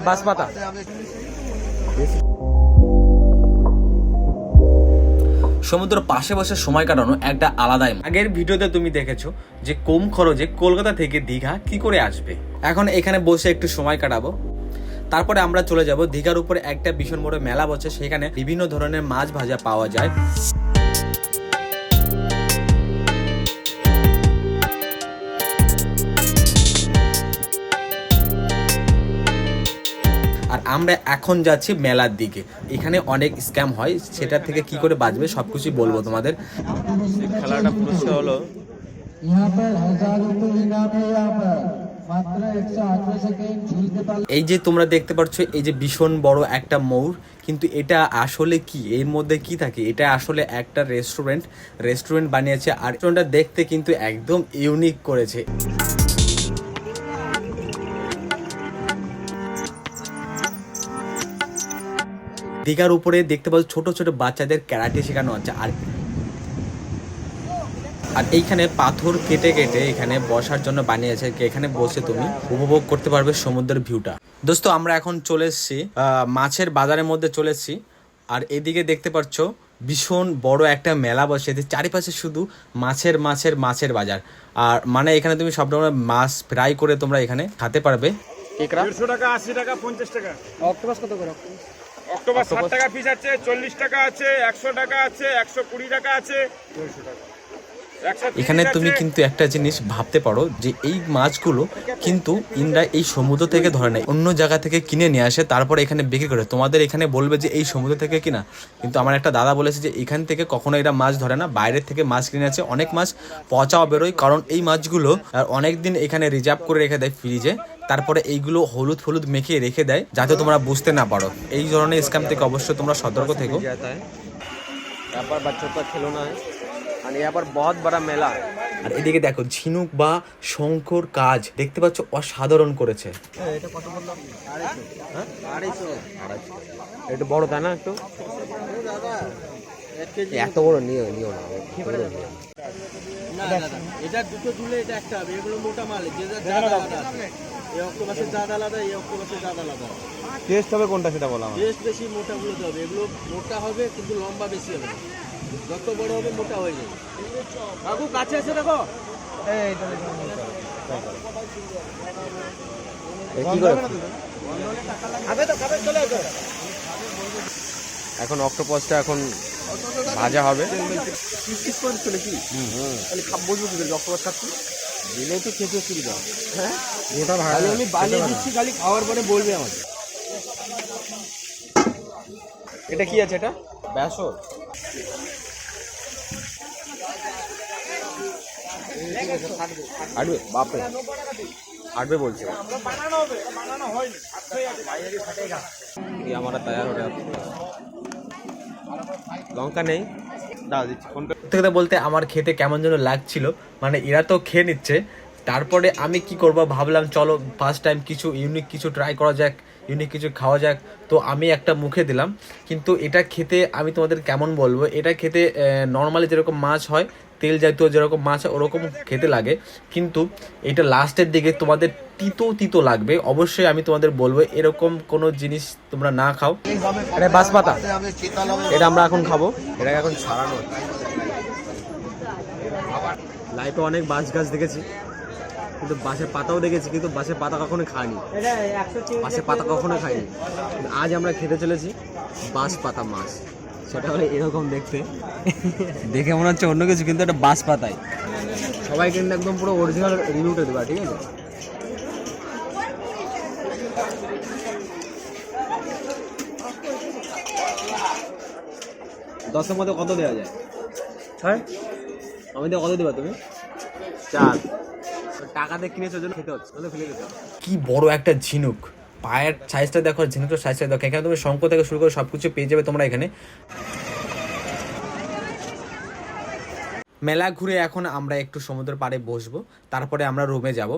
বাঁশপাতা। সমুদ্র পাশে বসে সময় কাটানো একটা আলাদাই। আগের ভিডিওতে তুমি দেখেছো যে কম খরচে কলকাতা থেকে দীঘা কি করে আসবে। এখন এখানে বসে একটু সময় কাটাবো, তারপরে আমরা চলে যাব দীঘার উপরে একটা ভীষণ বড় মেলা বসে, সেখানে বিভিন্ন ধরনের মাছ ভাজা পাওয়া যায়। আর আমরা এখন যাচ্ছি মেলার দিকে। এখানে অনেক স্ক্যাম হয়, সেটা থেকে কি করে বাঁচবে সবকিছু বলবো তোমাদের। খেলাটা পুরস্কার হলো এই যে তোমরা দেখতে পাচ্ছ, এই যে ভীষণ বড় একটা ময়ূর, কিন্তু এটা আসলে কি, এর মধ্যে কি থাকে? এটা আসলে একটা রেস্টুরেন্ট বানিয়েছে, আর রেস্টুরেন্টটা দেখতে কিন্তু একদম ইউনিক করেছে। দীঘার উপরে দেখতে পাচ্ছ ছোট ছোট বাচ্চাদের ক্যারাটে শেখানো হচ্ছে। আর এইখানে পাথর কেটে কেটে এখানে বসার জন্য বানিয়েছে, এখানে বসে তুমি উপভোগ করতে পারবে সমুদ্রের ভিউটা। দোস্ত আমরা এখন চলে এসেছি মাছের বাজারের মধ্যে চলে এসেছি। আর এদিকে দেখতে পাচ্ছ ভীষণ বড় একটা মেলা বসে, চারিপাশে শুধু মাছের বাজার। আর মানে এখানে তুমি সব রকমের মাছ ফ্রাই করে তোমরা এখানে খেতে পারবে। 150 টাকা, 80 টাকা, 50 টাকা। অক্টোপাস কত করে? অক্টোপাস 60 টাকা পিস আছে, 40 টাকা আছে, 100 টাকা আছে, 120 টাকা আছে, 200 টাকা। এখানে তুমি কিন্তু একটা জিনিস ভাবতে পারো যে এই মাছগুলো কিন্তু ইন্দ্রা এই সমুদ্র থেকে ধরে নেয়, অন্য জায়গা থেকে কিনে নিয়ে আসে, তারপরে এখানে বিক্রি করে। তোমাদের এখানে বলবে যে এই সমুদ্র থেকে কিনা, কিন্তু আমার একটা দাদা বলেছে যে এখান থেকে কখনো এরা মাছ ধরে না, বাইরের থেকে মাছ কিনে আছে। অনেক মাছ পচাও বেরোয়, কারণ এই মাছগুলো অনেক দিন এখানে রিজার্ভ করে রেখে দেয় ফ্রিজে, তারপরে এইগুলো হলুদ মেখে রেখে দেয় যাতে তোমরা বুঝতে না পারো। এই ধরনের স্ক্যাম থেকে অবশ্যই তোমরা সতর্ক থেকো। यहाँ पर बच्चों का खिलौना है और यहाँ पर बहुत बड़ा मेला है। আর এদিকে দেখো ঝিনুক বা শঙ্কর কাজ দেখতে পাচ্ছ, অসাধারণ করেছে। এটা কত বললাম? 250। একটু বড় তাই না? একটু এত বড় নিও না, না দাদা, এটা দুটো ঝুলে এটা একটা হবে। এগুলো মোটা মাল, যে যার আলাদা আছে। এই অক্টোপাসের জাত আলাদা, এই অক্টোপাসের জাত আলাদা। টেস্ট হবে কোনটা সেটা বলা আমার। টেস্ট বেশি মোটা গুলোতে হবে। এগুলো মোটা হবে কিন্তু লম্বা বেশি হবে না। যত বড় হবে মোটা হয়ে যাবে। কাকু কাছে আছে দেখো। কি করে খাবে তো খাবে, চলে আসো। এখন অক্টোপাসটা এখন ভাজা হবে। পিস করে চলে কি? খালি খাব বলবো কি অক্টোপাস খাচ্ছি? দিলে তো খেতে সুবিধা। হ্যাঁ গোটা ভাজা আমি বানিয়ে দিচ্ছি, খালি খাওয়ার পরে বলবে আমাকে। এটা কি আছে? এটা বেসন। আটবে বাপরে, আটবে বলছে। আমার তৈরি হয়ে যাচ্ছে। লঙ্কা নেই, দাও দিচ্ছি। কথা বলতে আমার খেতে কেমন যেন লাগছিল, মানে এরা তো খেয়ে নিচ্ছে, তারপরে আমি কি করব ভাবলাম চলো ফার্স্ট টাইম কিছু ইউনিক কিছু ট্রাই করা যাক, ইউনিক কিছু খাওয়া যাক। তো আমি একটা মুখে দিলাম, কিন্তু এটা খেতে আমি তোমাদের কেমন বলবো, এটা খেতে নর্মালি যেরকম মাছ হয়, তেল জাতীয় যেরকম মাছ হয় ওরকম খেতে লাগে, কিন্তু এটা লাস্টের দিকে তোমাদের তিতো লাগবে। অবশ্যই আমি তোমাদের বলবো এরকম কোনো জিনিস তোমরা না খাও। এটা বাঁশপাতা, এটা আমরা এখন খাবো। এটাকে এখন ছাড়ানো। লাইফে অনেক বাঁশ গাছ দেখেছি, কিন্তু বাঁশের পাতাও দেখেছি, কিন্তু বাঁশের পাতা কখনো খাইনি। বাঁশের পাতা কখনো খাইনি। আজ আমরা খেতে চলেছি বাঁশ পাতা মাছ। সেটা হলে এরকম দেখতে, দেখে মনে হচ্ছে অন্য কিছু, কিন্তু এটা বাঁশ পাতায়। সবাই কিন্তু একদম পুরো অরিজিনাল রিভিউটা দেবা, ঠিক আছে? দশের মধ্যে কত দেওয়া যায়? 6। আমি তো কত দেবা তুমি? 4। টাকাতে কিনেছো জন্য খেতে হচ্ছে, তাহলে ফেলে দিতে হবে। কি বড় একটা ঝিনুক, পায়ের সাইজটা দেখো, ঝিনুকের সাইজটা দেখো। এখানে তুমি শঙ্খ থেকে শুরু করে সবকিছু পেয়ে যাবে তোমরা এখানে। মেলা ঘুরে এখন আমরা একটু সমুদ্রের পাড়ে বসবো, তারপরে আমরা রুমে যাব।